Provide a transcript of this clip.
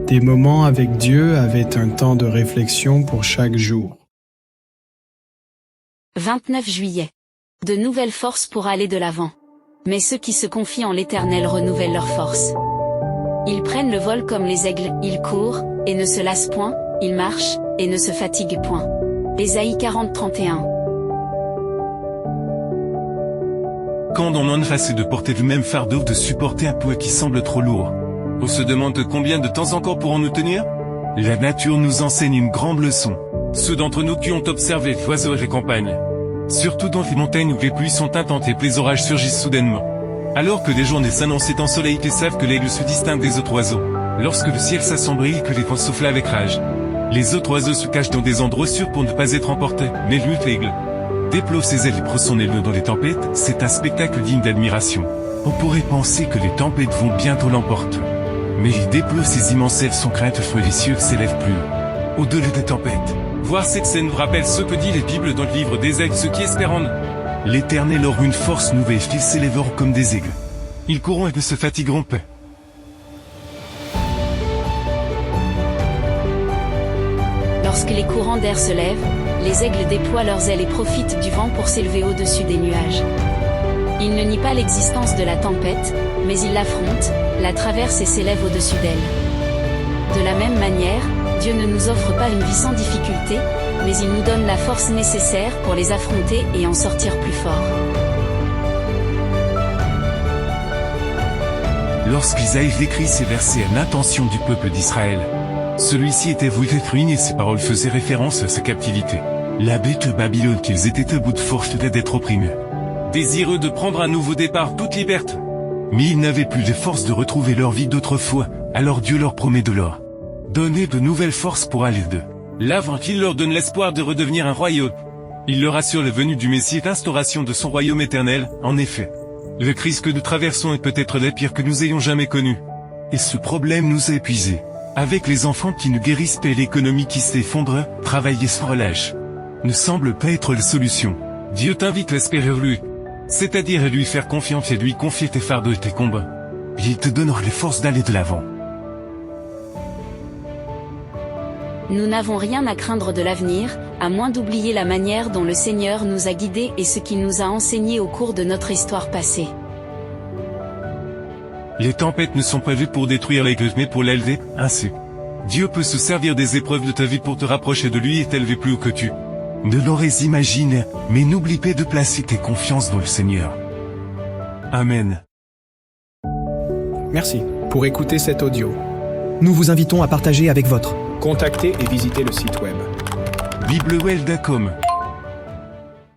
Des moments avec Dieu avaient un temps de réflexion pour chaque jour. 29 juillet. De nouvelles forces pour aller de l'avant. Mais ceux qui se confient en l'Éternel renouvellent leurs forces. Ils prennent le vol comme les aigles, ils courent, et ne se lassent point, ils marchent, et ne se fatiguent point. Ésaïe 40, 31. Quand on en est face de porter le même fardeau, de supporter un poids qui semble trop lourd, on se demande combien de temps encore pourrons-nous tenir? La nature nous enseigne une grande leçon. Ceux d'entre nous qui ont observé les oiseaux et les campagnes, surtout dans les montagnes où les pluies sont intenses et que les orages surgissent soudainement. Alors que les journées s'annoncent ensoleillées, ils savent que l'aigle se distingue des autres oiseaux. Lorsque le ciel s'assombrit et que les vents soufflent avec rage, les autres oiseaux se cachent dans des endroits sûrs pour ne pas être emportés. Mais lui, l'aigle, déploie ses ailes et prend son aile dans les tempêtes. C'est un spectacle digne d'admiration. On pourrait penser que les tempêtes vont bientôt l'emporter. Mais il déploie ses immenses ailes sans crainte, les cieux s'élèvent plus haut, au-delà des tempêtes. Voir cette scène vous rappelle ce que dit les Bibles dans le livre d'Ésaïe, ceux qui espèrent en eux. L'Éternel aura une force nouvelle, ils s'élèveront comme des aigles. Ils courront et ne se fatigueront pas. Lorsque les courants d'air se lèvent, les aigles déploient leurs ailes et profitent du vent pour s'élever au-dessus des nuages. Ils ne nient pas l'existence de la tempête, mais ils l'affrontent, la traversent et s'élèvent au-dessus d'elle. De la même manière, Dieu ne nous offre pas une vie sans difficulté, mais il nous donne la force nécessaire pour les affronter et en sortir plus forts. Lorsqu'Isaïe écrit ces versets à l'intention du peuple d'Israël, celui-ci était voué être ruiné et ses paroles faisaient référence à sa captivité. La bête Babylone qu'ils étaient à bout de force d'être opprimés, désireux de prendre un nouveau départ, toute liberté. Mais ils n'avaient plus les forces de retrouver leur vie d'autrefois, alors Dieu leur promet de leur donner de nouvelles forces pour aller de l'avant. Il leur donne l'espoir de redevenir un royaume. Il leur assure la venue du Messie et l'instauration de son royaume éternel. En effet, le crise que nous traversons est peut-être la pire que nous ayons jamais connue. Et ce problème nous a épuisés. Avec les enfants qui ne guérissent pas et l'économie qui s'effondre, travailler sans relâche ne semble pas être la solution. Dieu t'invite à espérer en lui, c'est-à-dire à lui faire confiance et lui confier tes fardeaux et tes combats. Il te donnera les forces d'aller de l'avant. Nous n'avons rien à craindre de l'avenir, à moins d'oublier la manière dont le Seigneur nous a guidés et ce qu'il nous a enseigné au cours de notre histoire passée. Les tempêtes ne sont pas vues pour détruire l'aigle mais pour l'élever, ainsi. Dieu peut se servir des épreuves de ta vie pour te rapprocher de lui et t'élever plus haut que tu ne l'aurais imaginé, mais n'oublie pas de placer tes confiances dans le Seigneur. Amen. Merci pour écouter cet audio. Nous vous invitons à partager avec votre. Contactez et visitez le site web. Biblewell.com